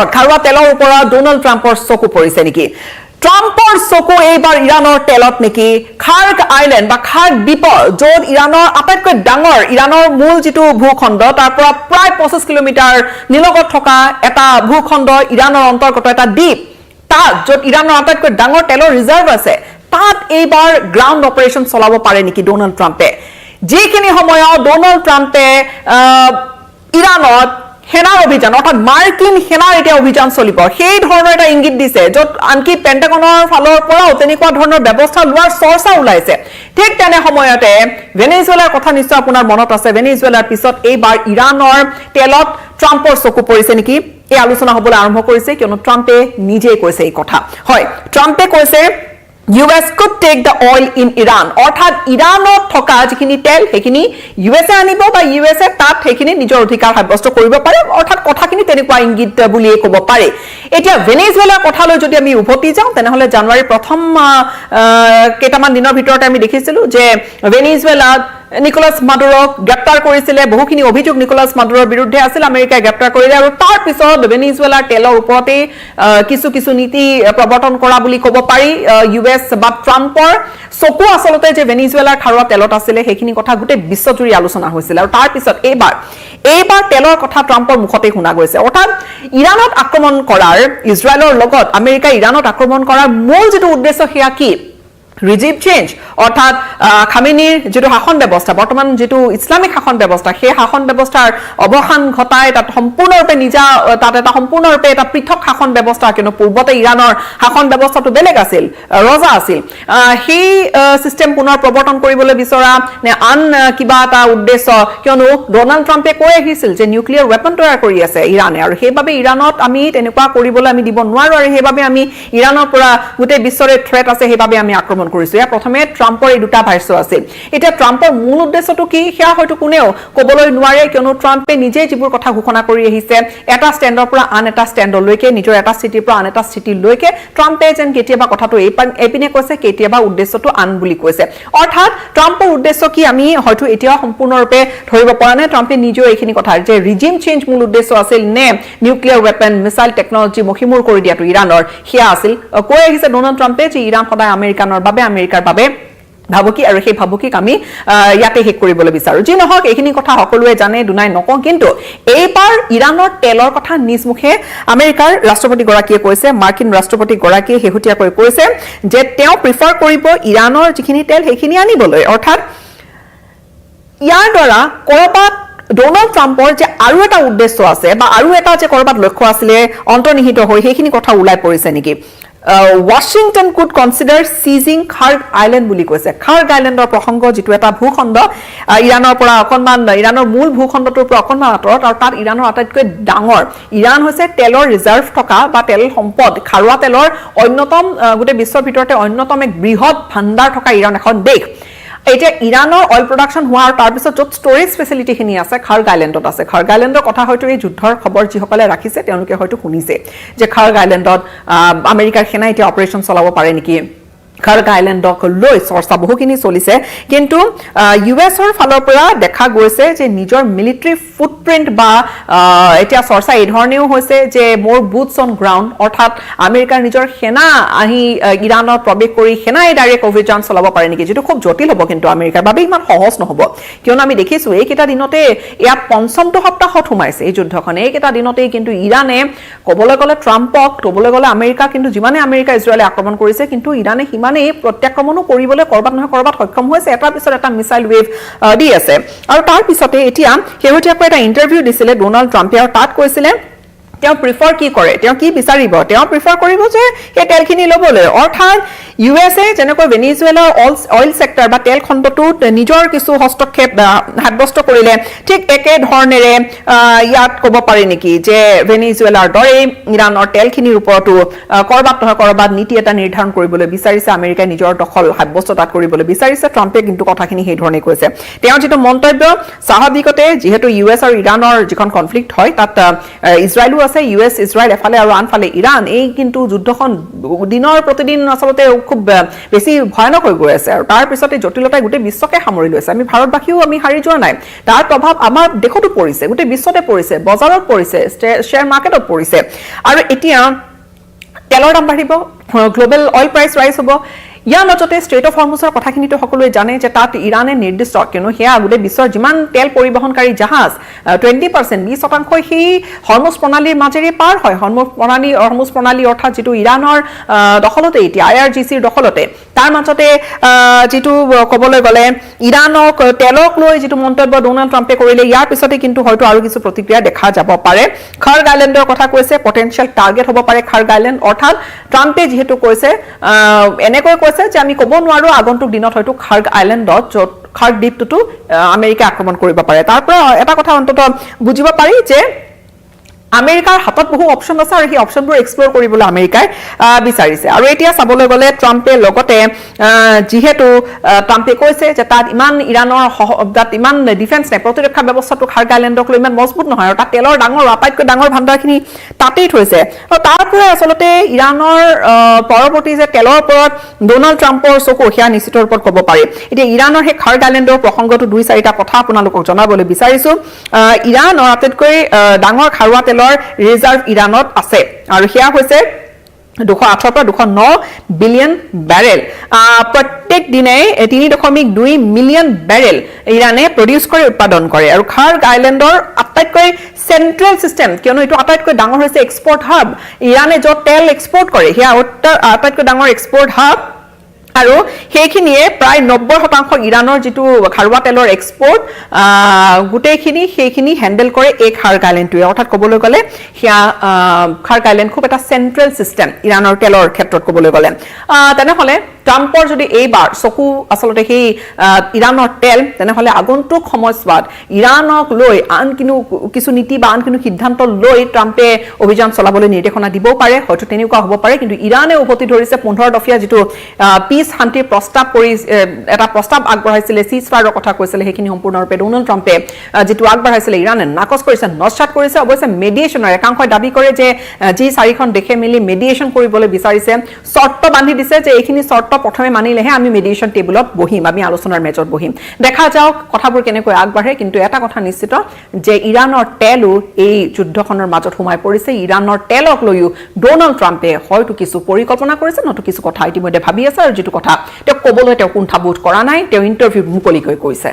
ওপৰত খাৰুৱা তেলৰ ওপৰত ডোনাল্ড ট্ৰাম্পৰ চকু পৰিছে নেকি ট্ৰাম্পৰ চকু এইবাৰ ইৰাণৰ তেলত নেকি খাৰ্গ আইল্যান্ড বা খাৰ্গ দ্বীপ য'ত ইৰাণৰ আটাইতকৈ ডাঙৰ ইৰাণৰ মূল যেটো ভূখণ্ড তাৰ পৰা প্ৰায় 25 কিলোমিটাৰ নিলগত থকা এটা ভূখণ্ড ইৰাণৰ অন্তৰ্গত এটা দ্বীপ তাত য'ত ইৰাণৰ আটাইতকৈ ডাঙৰ তেলৰ ৰিজাৰ্ভ আছে তাত এইবাৰ গ্ৰাউণ্ড অপাৰেশ্যন চলাব পাৰে নেকি ডোনাল্ড ট্ৰাম্পে যিখিনি সময়ত ডোনাল্ড ট্ৰাম্পে ইৰাণত সেনাৰ অভিযান অৰ্থাৎ মাৰ্কিন সেনাৰ এটা অভিযান চলিব সেই ধৰণৰ এটা ইংগিত দিছে য'ত আনকি পেণ্টাগনৰ ফালৰ পৰাও তেনেকুৱা ধৰণৰ ব্যৱস্থা লোৱাৰ চৰ্চা ওলাইছে ঠিক তেনে সময়তে ভেনেজুৱেলাৰ কথা নিশ্চয় আপোনাৰ মনত আছে ভেনেজুৱেলাৰ পিছত এইবাৰ ইৰাণৰ তেলত ট্ৰাম্পৰ চকু পৰিছে নেকি এই আলোচনা হ'বলৈ আৰম্ভ কৰিছে কিয়নো ট্ৰাম্পে নিজেই কৈছে এই কথা হয় ট্ৰাম্পে কৈছে US could take the oil in Iran অৰ্থাৎ ইৰাণত থকা যিখিনি তেল হেখিনি USA আনিব বা USA তাত হেখিনি নিজৰ অধিকাৰ সাব্যস্ত কৰিব পাৰে অৰ্থাৎ কথাখিনি তেনেকুৱা ইংগিত বুলিয়ে ক'ব পাৰে এতিয়া ভেনেজুৱেলাৰ কথালৈ যদি আমি উভতি যাওঁ তেনেহলে জানুৱাৰীৰ প্ৰথম কেইটামান দিনৰ ভিতৰতে আমি দেখিছিলো যে ভেনেজুৱেলাত নিকোলাস মাদুৰক গ্ৰেপ্তাৰ কৰিছিলে বহুখিনি অভিযোগ নিকোলাস মাদুৰৰ বিৰুদ্ধে আছিল আমেৰিকাই গ্ৰেপ্তাৰ কৰিলে আৰু তাৰ পিছত ভেনেজুৱেলাৰ তেলৰ ওপৰতে কিছু নীতি প্ৰৱৰ্তন কৰা বুলি ক'ব পাৰি US বা ট্ৰাম্পৰ চকু আচলতে যে ভেনেজুৱেলাৰ খাৰুৱা তেলত আছিলে সেইখিনি কথা গোটেই বিশ্বজুৰি আলোচনা হৈছিল আৰু তাৰ পিছত এইবাৰ তেলৰ কথা ট্ৰাম্পৰ মুখতে শুনা গৈছে অৰ্থাৎ ইৰাণত আক্ৰমণ কৰাৰ ইজৰাইলৰ লগত আমেৰিকাই ইৰাণত আক্ৰমণ কৰাৰ মূল যেটো উদ্দেশ্য সেয়া কি ৰিজিম চেঞ্জ অৰ্থাৎ খামেনিৰ যেটো শাসন ব্যৱস্থা বৰ্তমান যেটো ইছলামিক শাসন ব্যৱস্থা সেই শাসন ব্যৱস্থাৰ অৱসান ঘটাই তাত সম্পূৰ্ণৰূপে তাত এটা সম্পূৰ্ণৰূপে এটা পৃথক শাসন ব্যৱস্থা কিন্তু পূৰ্বতে ইৰাণৰ শাসন ব্যৱস্থাটো বেলেগ আছিল ৰজা আছিল সেই সিস্টেম পুনৰ প্ৰৱৰ্তন কৰিবলৈ বিচৰা নে আন কিবা এটা উদ্দেশ্য কিয়নো ডোনাল্ড ট্ৰাম্পে কৈ আহিছিল যে নিউক্লিয়াৰ ৱেপন তৈয়াৰ কৰি আছে ইৰাণে আৰু সেইবাবে ইৰাণত আমি তেনেকুৱা কৰিবলৈ আমি দিব নোৱাৰো আৰু সেইবাবে আমি ইৰাণৰ পৰা গোটেই বিশ্বৰে থ্ৰেট আছে সেইবাবে আমি আক্ৰমণ কৰিছো ইয়া প্ৰথমে ট্ৰাম্পৰ এই দুটা ভাষ্য আছিল এতিয়া ট্ৰাম্পৰ মূল উদ্দেশ্যটো কি সেয়া হয়তো কোনেও ক'বলৈ নোৱাৰে কিয়নো ট্ৰাম্পে নিজে যিবোৰ কথা ঘোষণা কৰি আহিছে এটা ষ্টেণ্ডৰ পৰা আন এটা ষ্টেণ্ডলৈকে নিজৰ এটা স্থিতিৰ পৰা আন এটা স্থিতিলৈকে ট্ৰাম্পে যেন কেতিয়াবা কথাটো এইপিনে কৈছে কেতিয়াবা উদ্দেশ্যটো আন বুলি কৈছে অৰ্থাৎ ট্ৰাম্পৰ উদ্দেশ্য কি আমি হয়তো এতিয়াও সম্পূৰ্ণৰূপে ধৰিব পৰা নাই ট্ৰাম্পে নিজেও এইখিনি কথা যে ৰিজিম চেঞ্জ মূল উদ্দেশ্য আছিল নে নিউক্লিয়াৰ ৱেপন মিছাইল টেকনলজি মহিমূৰ কৰি দিয়াটো ইৰাণৰ সেয়া আছিল কৈ আহিছে ডোনাল্ড ট্ৰাম্পে যে ইৰাণ সদায় আমেৰিকাৰ বাবে ভাবুকি আৰু সেই ভাবুকিক আমি ইয়াতে শেষ কৰিবলৈ বিচাৰো যি নহওক এইখিনি কথা সকলোৱে জানে দুনাই নকওঁ কিন্তু এইবাৰ ইৰাণৰ তেলৰ কথা নিজমুখে আমেৰিকাৰ ৰাষ্ট্ৰপতি গৰাকীয়ে কৈছে মাৰ্কিন ৰাষ্ট্ৰপতি গৰাকীয়ে হেহুতীয়াকৈ কৈছে যে তেওঁ প্ৰিফাৰ কৰিব ইৰাণৰ যিখিনি তেল সেইখিনি আনিবলৈ অৰ্থাৎ ইয়াৰ দ্বাৰা কৰবাত ডোনাল্ড ট্ৰাম্পৰ যে আৰু এটা উদ্দেশ্য আছে বা আৰু এটা যে কৰবাত লক্ষ্য আছিলে অন্তৰ্নিহিত হৈ সেইখিনি কথা ওলাই পৰিছে নেকি Washington could consider seizing Kharg Island বুলি কৈছে খাৰ্গ আইল্যান্ডৰ প্ৰসংগ যেটো এটা ভূখণ্ড ইৰাণৰ পৰা অকনমান ইৰাণৰ মূল ভূখণ্ডটোৰ পৰা অকনমান আঁতৰত আৰু তাত ইৰাণৰ আটাইতকৈ ডাঙৰ ইৰাণ হৈছে তেলৰ ৰিজাৰ্ভ থকা বা তেল সম্পদ খাৰুৱা তেলৰ অন্যতম গোটেই বিশ্বৰ ভিতৰতে অন্যতম এক বৃহৎ ভাণ্ডাৰ থকা ইৰাণ এখন দেশ এতিয়া ইৰাণৰ অইল প্ৰডাকশন হোৱা আৰু তাৰ পিছত য'ত ষ্টৰেজ ফেচিলিটিখিনি আছে খাৰ্গ আইল্যান্ডত আছে খাৰ্গ আইল্যান্ডৰ কথা হয়তো এই যুদ্ধৰ খবৰ যিসকলে ৰাখিছে তেওঁলোকে হয়তো শুনিছে যে খাৰ্গ আইল্যান্ডত আমেৰিকাৰ সেনা এতিয়া অপাৰেশ্যন চলাব পাৰে নেকি খাৰ্গ আইল্যান্ডক লৈ চৰ্চা বহুখিনি চলিছে কিন্তু ইউএছৰ ফালৰ পৰা দেখা গৈছে যে নিজৰ মিলিটাৰী ফুটপ্ৰিন্ট বা এতিয়া চৰ্চা এই ধৰণেও হৈছে যে মোৰ বুটছ অন গ্ৰাউণ্ড অৰ্থাৎ আমেৰিকাৰ নিজৰ সেনা আহি ইৰাণত প্ৰৱেশ কৰি সেনাই ডাইৰেক্ট অভিযান চলাব পাৰে নেকি যেটো খুব জটিল হ'ব কিন্তু আমেৰিকাৰ বাবে ইমান সহজ নহ'ব কিয়নো আমি দেখিছো এইকেইটা দিনতে ইয়াত পঞ্চমটো সপ্তাহত সোমাইছে এই যুদ্ধখন এইকেইটা দিনতেই কিন্তু ইৰাণে ক'বলৈ গ'লে ট্ৰাম্পক ক'বলৈ গ'লে আমেৰিকা কিন্তু যিমানে আমেৰিকা ইজৰাইলে আক্ৰমণ কৰিছে কিন্তু ইৰাণে সিমানেই প্ৰত্যাক্ৰমণো কৰিবলৈ কৰবাত নহয় কৰবাত সক্ষম হৈছে এটাৰ পিছত এটা মিছাইল ৱেভ দি আছে আৰু তাৰ পিছতে এতিয়া শেহতীয়াকৈ এটা ইণ্টাৰভিউ দিছিলে ডোনাল্ড ট্ৰাম্পে আৰু তাত কৈছিলে তেওঁ প্ৰিফাৰ কি কৰে তেওঁ কি বিচাৰিব তেওঁ প্ৰিফাৰ কৰিব যে এই তেলখিনি ল'বলৈ অৰ্থাৎ USA যেনেকৈ ভেনেজুৱেলাৰ অইল সেক্টৰ বা তেল খণ্ডটোত নিজৰ কিছু হস্তক্ষেপ সাব্যস্ত কৰিলে ঠিক একে ধৰণেৰে ইয়াত ক'ব পাৰি নেকি যে ভেনেজুৱেলাৰ দৰে ইৰাণৰ তেলখিনিৰ ওপৰতো কৰবাত নহয় কৰবাত নীতি এটা নিৰ্ধাৰণ কৰিবলৈ বিচাৰিছে আমেৰিকাই নিজৰ দখল সাব্যস্ত তাত কৰিবলৈ বিচাৰিছে ট্ৰাম্পে কিন্তু কথাখিনি সেই ধৰণে কৈছে তেওঁ যেটো মন্তব্য স্বাভাৱিকতে যেহেতু US আৰু ইৰাণৰ যিখন কনফ্লিক্ট হয় তাত ইজৰাইলো আছে US ইজৰাইল এফালে আৰু আনফালে ইৰাণ এই কিন্তু যুদ্ধখন দিনৰ প্ৰতিদিন আচলতে খুব বেছি ভয়ানক হৈ গৈ আছে আৰু তাৰ পিছতে জটিলতাই গোটেই বিশ্বকে সামৰি লৈছে আমি ভাৰতবাসীও আমি হাৰি যোৱা নাই তাৰ প্ৰভাৱ আমাৰ দেশতো পৰিছে গোটেই বিশ্বতে পৰিছে বজাৰত পৰিছে শ্বেয়াৰ মাৰ্কেটত পৰিছে আৰু এতিয়া তেলৰ দাম বাঢ়িব গ্লোবেল অইল প্ৰাইচ ৰাইজ হ'ব ইয়াৰ মাজতে ষ্ট্ৰেট অফ হৰমুজৰ কথাখিনিতো সকলোৱে জানে যে তাত ইৰাণে নিৰ্দিষ্ট কিয়নো সেয়া গোটেই বিশ্বৰ যিমান তেল পৰিবহণকাৰী জাহাজ 20% 20% সেই হৰমুজ প্ৰণালীৰ মাজেৰে পাৰ হয় হৰমুজ প্ৰণালী অৰ্থাৎ যিটো ইৰাণৰ দখলতে এতিয়া IRGCৰ দখলতে তাৰ মাজতে যিটো ক'বলৈ গ'লে ইৰাণক তেলক লৈ যিটো মন্তব্য ডোনাল্ড ট্ৰাম্পে কৰিলে ইয়াৰ পিছতে কিন্তু হয়তো আৰু কিছু প্ৰতিক্ৰিয়া দেখা যাব পাৰে খাৰ্গ আইলেণ্ডৰ কথা কৈছে পটেনশিয়েল টাৰ্গেট হ'ব পাৰে খাৰ্গ আইলেণ্ড অৰ্থাৎ ট্ৰাম্পে যিহেতু কৈছে এনেকৈ যে আমি ক'ব নোৱাৰো আগন্তুক দিনত হয়তো খাৰ্গ আইলেণ্ডত য'ত খাৰ্গ দ্বীপটোতো আমেৰিকা আক্ৰমণ কৰিব পাৰে তাৰ পৰা এটা কথা অন্তত বুজিব পাৰি যে আমেৰিকাৰ হাতত বহু অপচন আছে আৰু সেই অপচনবোৰ এক্সপ্লোৰ কৰিবলৈ আমেৰিকাই বিচাৰিছে আৰু এতিয়া চাবলৈ গ'লে ট্ৰাম্পে লগতে যিহেতু ট্ৰাম্পে কৈছে যে তাত ইমান ইৰাণৰ তাত ইমান ডিফেন্স নাই প্ৰতিৰক্ষা ব্যৱস্থাটো খাৰ্গ আইলেণ্ডক লৈ ইমান মজবুত নহয় আৰু তাত তেলৰ আটাইতকৈ ডাঙৰ ভাণ্ডাৰখিনি তাতেই থৈছে আৰু তাৰ পৰা আচলতে ইৰাণৰ পৰৱৰ্তী যে তেলৰ ওপৰত ডোনাল্ড ট্ৰাম্পৰ চকু সেয়া নিশ্চিত ৰূপত ক'ব পাৰি এতিয়া ইৰাণৰ সেই খাৰ্গ আইলেণ্ডৰ প্ৰসংগটো 2-4টা কথা আপোনালোকক জনাবলৈ বিচাৰিছো ইৰাণৰ আটাইতকৈ ডাঙৰ খাৰুৱা তেলৰ ৰিজাৰ্ভ ইৰাণত আছে আৰু সেয়া হৈছে 208 পৰা 209 বিলিয়ন বেৰেল প্ৰত্যেক দিনে 3.2 মিলিয়ন বেৰেল ইৰাণে প্ৰডিউচ কৰে উৎপাদন কৰে আৰু খাৰ্গ আইলেণ্ডৰ আটাইতকৈ চেন্ট্ৰেল সিস্টেম কিয়নো এটো আটাইতকৈ ডাঙৰ হৈছে এক্সপোৰ্ট হাব ইৰাণে য'ত তেল এক্সপোৰ্ট কৰে সেয়া আটাইতকৈ ডাঙৰ এক্সপোৰ্ট হাব আৰু সেইখিনিয়ে প্ৰায় 90% ইৰাণৰ যিটো খাৰুৱা তেলৰ এক্সপোৰ্ট সেইখিনি হেণ্ডেল কৰে এই খাৰ্গ আইলেণ্ডটোৱে অৰ্থাৎ ক'বলৈ গ'লে সেয়া খাৰ্গ আইলেণ্ড খুব এটা চেন্ট্ৰেল সিস্টেম ইৰাণৰ তেলৰ ক্ষেত্ৰত ক'বলৈ গ'লে তেনেহ'লে ট্ৰাম্পৰ যদি এইবাৰ চকু আচলতে সেই ইৰাণৰ তেল তেনেহ'লে আগন্তুক সময়ছোৱাত ইৰাণক লৈ আন কিছু নীতি বা আন কোনো সিদ্ধান্ত লৈ ট্ৰাম্পে অভিযান চলাবলৈ নিৰ্দেশনা দিবও পাৰে হয়তো তেনেকুৱা হ'ব পাৰে কিন্তু ইৰাণে উভতি ধৰিছে 15 দফীয়া যিটো পিছ শান্তিৰ প্ৰস্তাৱ এটা প্ৰস্তাৱ আগবঢ়াইছিলে সিজফায়াৰৰ কথা কৈছিলে সেইখিনি সম্পূৰ্ণৰূপে ডোনাল্ড ট্ৰাম্পে যিটো আগবঢ়াইছিলে ইৰাণে নাকচ কৰিছে নস্যাৎ কৰিছে অৱশ্যে মেডিয়েশ্যনৰ একাংশই দাবী কৰে যে যি চাৰিখন দেশে মিলি মেডিয়েশ্যন কৰিবলৈ বিচাৰিছে চৰ্ত বান্ধি দিছে যে এইখিনি চৰ্ত প্ৰথমে মানিলেহে আমি মেডিয়েশ্যন টেবুলত বহিম আমি আলোচনাৰ মেজত বহিম দেখা যাওক কথাবোৰ কেনেকৈ আগবাঢ়ে কিন্তু এটা কথা নিশ্চিত যে ইৰাণৰ তেলো এই যুদ্ধখনৰ মাজত সোমাই পৰিছে ইৰাণৰ তেলক লৈও ডোনাল্ড ট্ৰাম্পে হয়তো কিছু পৰিকল্পনা কৰিছে নতো কিছু কথা ইতিমধ্যে ভাবি আছে আৰু যেটো কথা তেওঁ ক'বলৈ তেওঁ কুণ্ঠাবোধ কৰা নাই তেওঁ ইন্টাৰভিউ মুকলিকৈ কৈছে